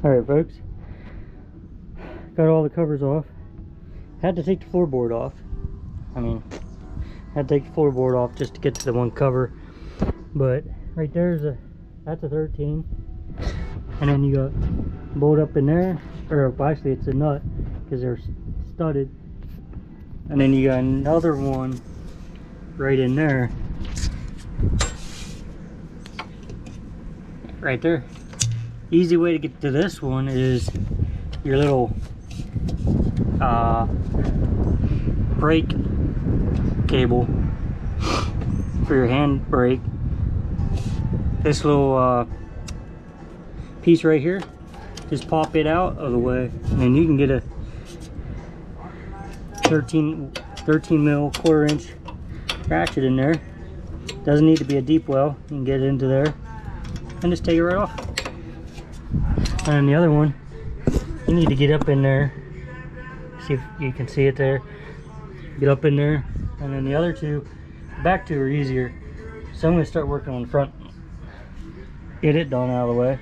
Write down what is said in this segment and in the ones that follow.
Alright folks, got all the covers off. Had to take the floorboard off. Had to take the floorboard off just to get to the one cover. But right there's that's a 13. And then you got a bolt up in there, or actually it's a nut because they're studded. And then you got another one right in there. Right there. Easy way to get to this one is your little brake cable for your hand brake. This little piece right here, just pop it out of the way, and then you can get a 13 mil 1/4 inch ratchet in there. Doesn't need to be a deep well. You can get it into there and just take it right off. And the other one, you need to get up in there. See if you can see it there. Get up in there, and then the other two, back two are easier. So I'm going to start working on the front. Get it done out of the way.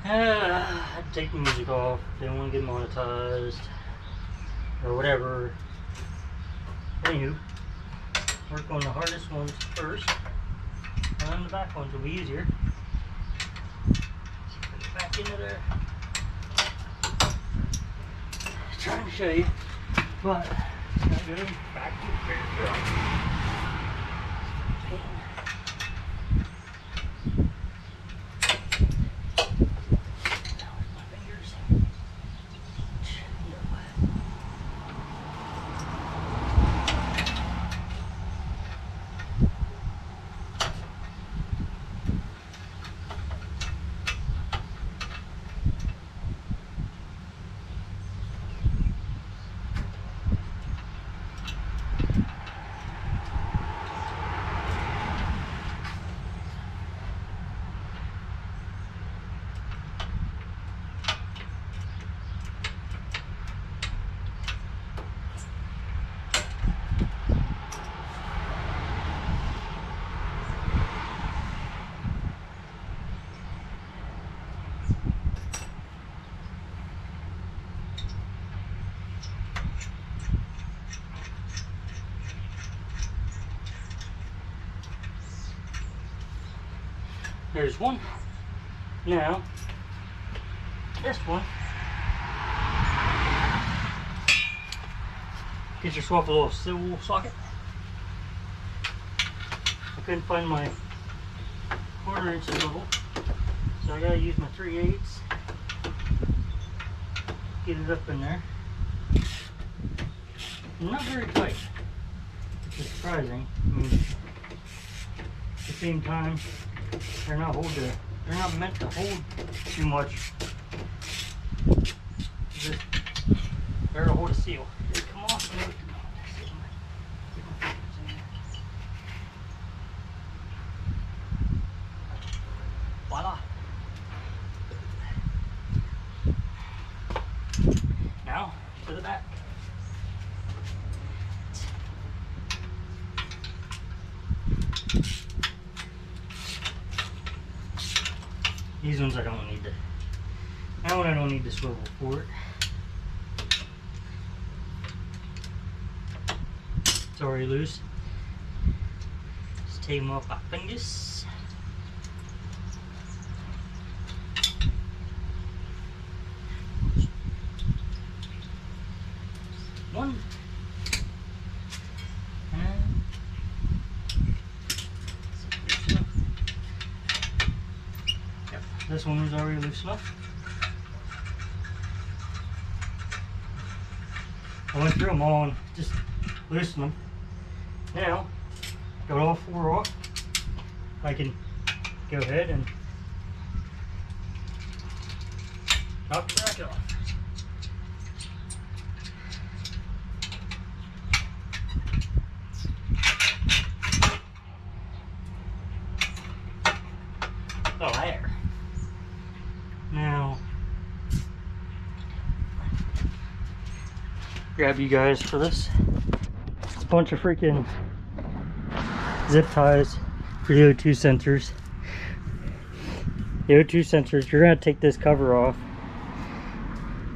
I had to take the music off, didn't want to get monetized or whatever. Anywho, work on the hardest ones first, and then the back ones will be easier. Let's put it back into there. Trying to show you, but it's not good. Back to the fair. There's one. Now, this one. Get yourself a little civil socket. I couldn't find my 1/4 inch swivel, so I gotta use my 3/8. Get it up in there. Not very tight. It's surprising. At the same time, they're not meant to hold too much. They're to hold a seal. Come on. Voila. Now to the back. These ones I don't need that one I don't need the swivel for it. It's already loose. Just take them off my fingers. One. This one is already loose enough. I went through them all and just loosened them. Now, got all 4 off. I can go ahead and knock the bracket off. Oh, there. grab you guys for this. It's a bunch of freaking zip ties for the O2 sensors. The O2 sensors, you're going to take this cover off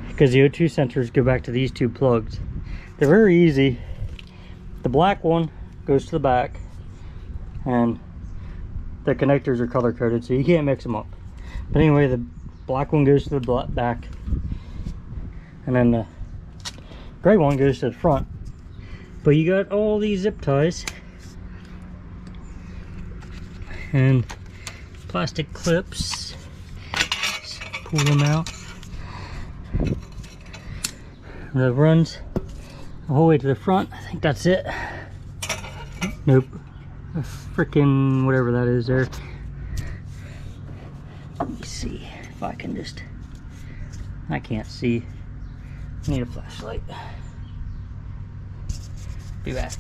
because the O2 sensors go back to these two plugs. They're very easy. The black one goes to the back, and the connectors are color coded, so you can't mix them up. But anyway, the black one goes to the back, and then the gray one goes to the front. But you got all these zip ties and plastic clips. Just pull them out. That runs the whole way to the front. I think that's it. Nope. Freaking whatever that is there. Let me see if I can just. I can't see. I need a flashlight. Be back.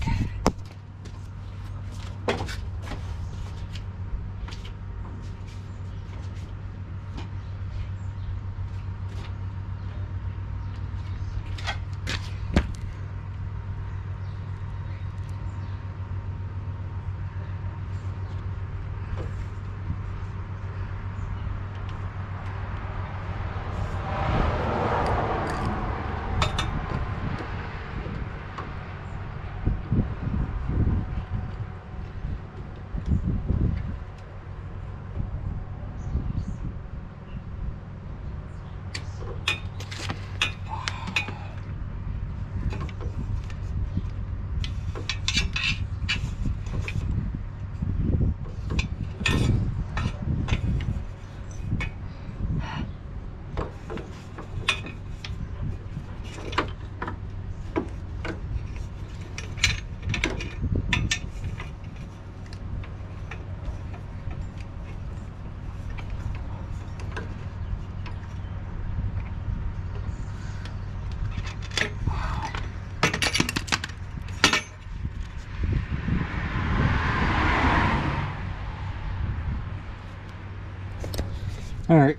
Alright,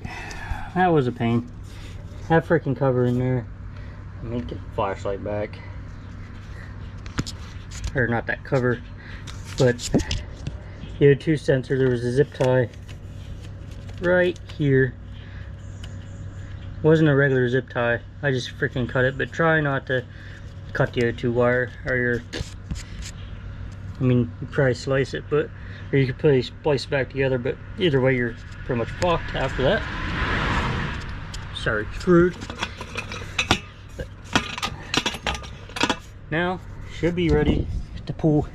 that was a pain. That freaking cover in there. Let me get the flashlight back. Or not that cover, but the O2 sensor, there was a zip tie right here. Wasn't a regular zip tie. I just freaking cut it, but try not to cut the O2 wire or your, I mean, you probably slice it, but, or you could probably splice it back together, but either way you're pretty much fucked after that. Sorry, screwed. But now should be ready to pull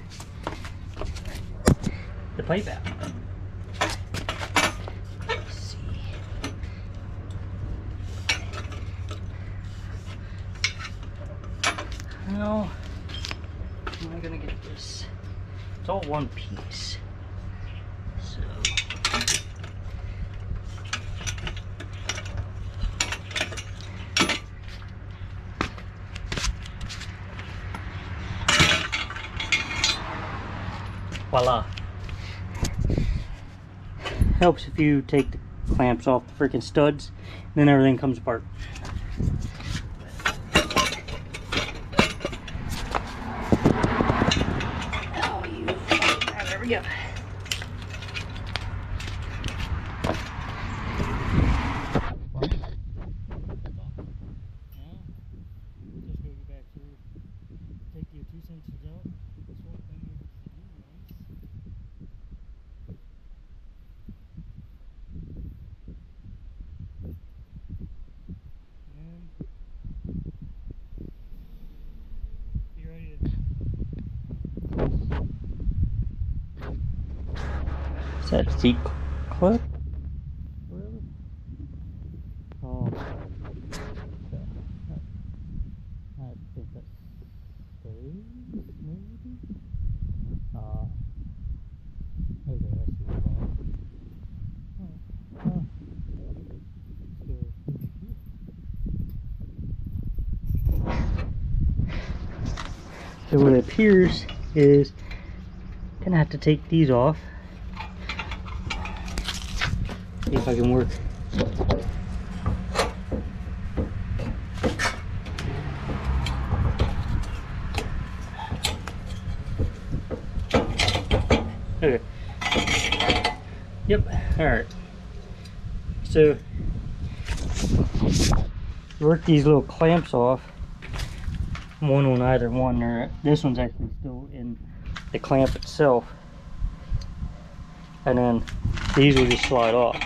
the pipe out. Let's see. How am I gonna get this? It's all one piece. So voila. Helps if you take the clamps off the freaking studs, then everything comes apart. Oh, you. There we go. Is that a seat clip? Oh, I think that stays, maybe? Okay, I see what's so what it appears is gonna have to take these off. See if I can work. Alright, so work these little clamps off, one on either one. This one's actually still in the clamp itself, and then these will just slide off.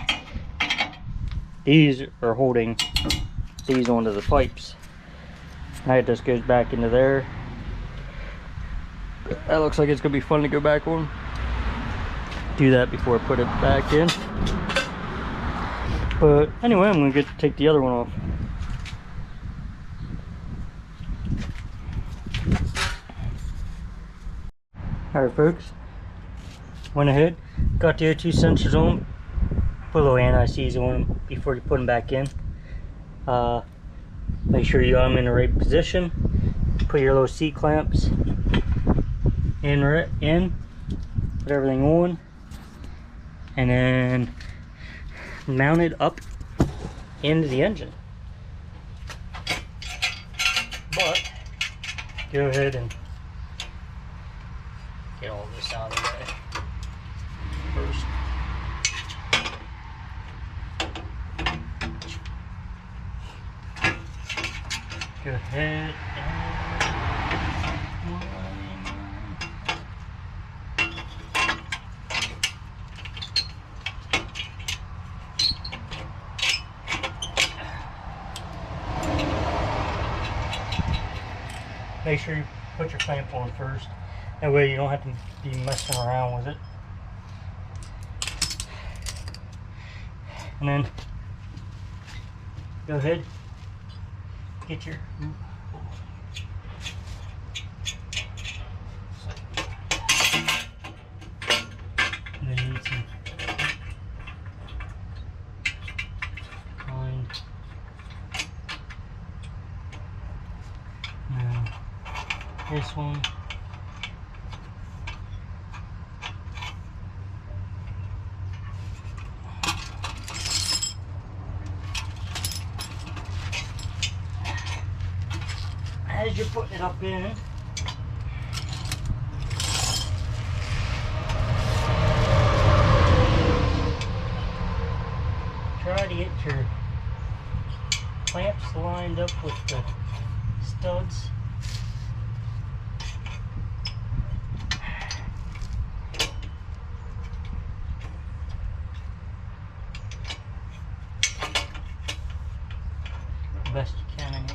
These are holding these onto the pipes. Now it just goes back into there. That looks like it's gonna be fun to go back on. Do that before I put it back in. But anyway, I'm gonna take the other one off. Alright folks, went ahead, got the O2 sensors on, put a little anti-seize on them before you put them back in. Make sure you got them in the right position. Put your little seat clamps in, put everything on, and then mount it up into the engine. But go ahead and get all this out of the way first. Go ahead make sure you put your clamp on first. That way you don't have to be messing around with it. And then go ahead, get your and then you need some kind. Now this one. As you're putting it up in, try to get your clamps lined up with the studs. Best you can anyway.